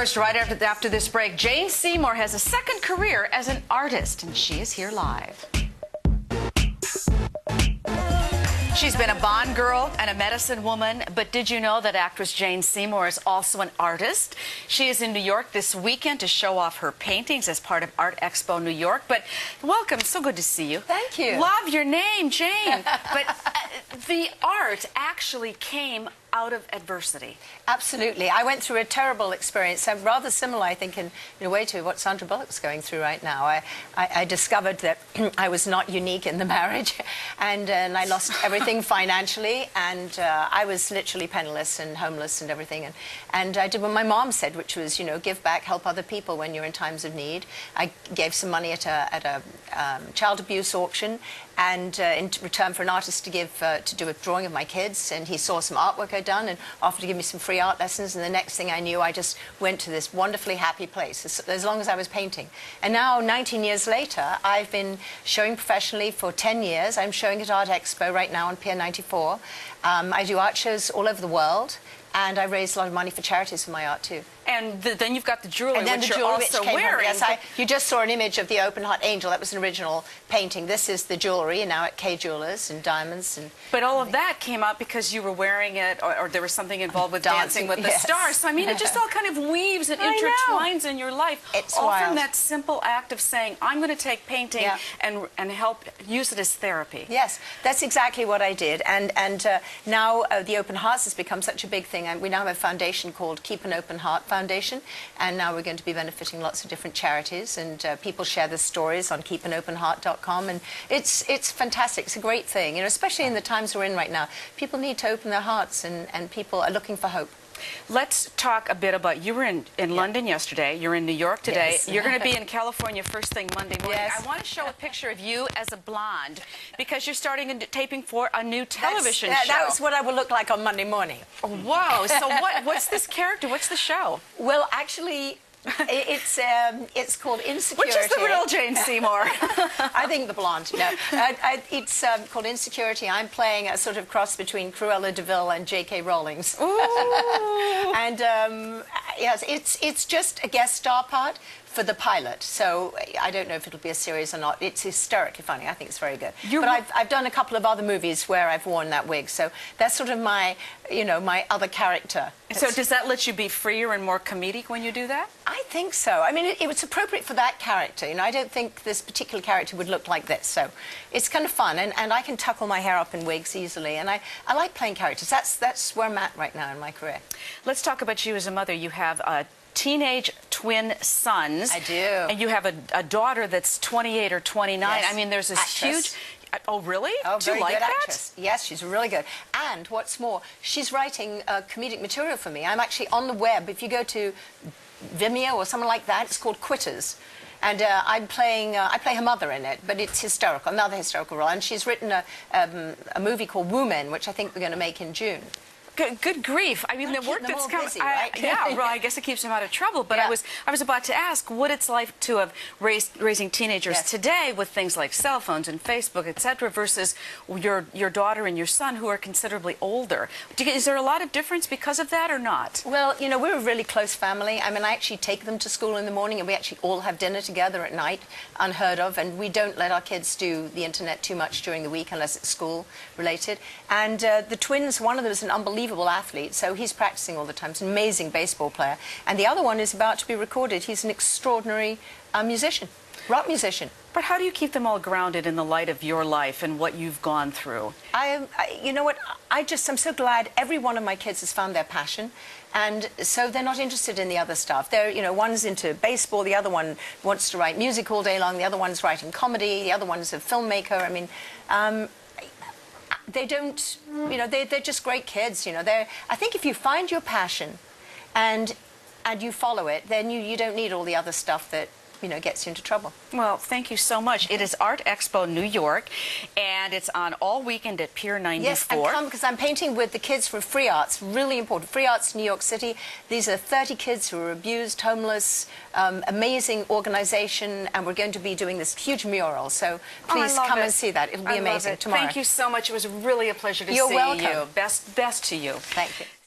first, right after this break, Jane Seymour has a second career as an artist, and she is here live. She's been a Bond girl and a medicine woman, but did you know that actress Jane Seymour is also an artist? She is in New York this weekend to show off her paintings as part of Art Expo New York. But welcome, so good to see you. Thank you. Love your name, Jane. But the art actually came out of adversity. Absolutely. I went through a terrible experience, rather similar, I think, in a way to what Sandra Bullock's going through right now. I discovered that I was not unique in the marriage, and I lost everything financially, and I was literally penniless and homeless and everything. And I did what my mom said, which was, you know, give back, help other people when you're in times of need. I gave some money at a child abuse auction, and in return for an artist to do a drawing of my kids, and he saw some artwork I'd done and offered to give me some free art lessons, and the next thing I knew, I just went to this wonderfully happy place as long as I was painting. And now, 19 years later, I've been showing professionally for 10 years. I'm showing at Art Expo right now on Pier 94. I do art shows all over the world, and I raise a lot of money for charities for my art too. And then you've got the jewelry, which you're also wearing. Yes, you just saw an image of the open heart angel. That was an original painting. This is the jewelry, and now at K Jewelers and diamonds. But all of that came out because you were wearing it, or there was something involved with Dancing with the Stars. So I mean, it just all kind of weaves and intertwines in your life. It's all wild. From that simple act of saying, I'm going to take painting and help use it as therapy. Yes, that's exactly what I did. And now the Open Hearts has become such a big thing. And we now have a foundation called Keep an Open Heart Foundation. And now we're going to be benefiting lots of different charities, and people share the stories on keepanopenheart.com, and it's fantastic. It's a great thing, you know, especially in the times we're in right now. People need to open their hearts, and people are looking for hope. Let's talk a bit about, you were in London yesterday, you're in New York today, yes. You're going to be in California first thing Monday morning. Yes. I want to show a picture of you as a blonde, because you're starting taping for a new television show. That's what I will look like on Monday morning. Whoa, so what's this character? What's the show? Well, actually, it's called Insecurity. Which is the real Jane Seymour? I think the blonde. No, it's called Insecurity. I'm playing a sort of cross between Cruella de Vil and J.K. Rowling's. And yes, it's just a guest star part for the pilot, so I don't know if it'll be a series or not. It's hysterically funny. I think it's very good. But I've done a couple of other movies where I've worn that wig, so that's sort of my, you know, my other character. So does that let you be freer and more comedic when you do that? I think so. I mean, it was appropriate for that character. You know, I don't think this particular character would look like this, so it's kind of fun, and I can tuck all my hair up in wigs easily, and I like playing characters. That's where I'm at right now in my career. Let's talk about you as a mother. You have teenage twin sons. I do. And you have a daughter that's 28 or 29. Yes. I mean, there's this huge... Oh, really? Oh, do you like that? Actress. Yes, she's really good. And what's more, she's writing comedic material for me. I'm actually on the web. If you go to Vimeo or something like that, it's called Quitters. And I play her mother in it, but it's hysterical, another hysterical role. And she's written a movie called Women, which I think we're going to make in June. Good grief! I mean, the work that's coming. Right? Yeah, well, I guess it keeps them out of trouble. But I was about to ask what it's like to have raising teenagers today with things like cell phones and Facebook, etc., versus your daughter and your son who are considerably older. Is there a lot of difference because of that or not? Well, you know, we're a really close family. I mean, I actually take them to school in the morning, and we actually all have dinner together at night, unheard of. And we don't let our kids do the internet too much during the week unless it's school related. And the twins, one of them is an unbelievable athlete, so he's practicing all the time. He's an amazing baseball player. And the other one is about to be recorded. He's an extraordinary musician, rock musician. But how do you keep them all grounded in the light of your life and what you've gone through? You know what? I'm so glad every one of my kids has found their passion, and so they're not interested in the other stuff. They're, you know, one's into baseball, the other one wants to write music all day long, the other one's writing comedy, the other one's a filmmaker. I mean, they don't, you know, they're just great kids, you know. I think if you find your passion and you follow it, then you don't need all the other stuff that, you know, gets you into trouble. Well, thank you so much. It is Art Expo New York, and it's on all weekend at Pier 94. Yes, and come because I'm painting with the kids from Free Arts, really important. Free Arts New York City. These are 30 kids who are abused, homeless, amazing organization, and we're going to be doing this huge mural. So please come and see that. It'll be amazing tomorrow. Thank you so much. It was really a pleasure to see you. You're welcome. Best to you. Thank you.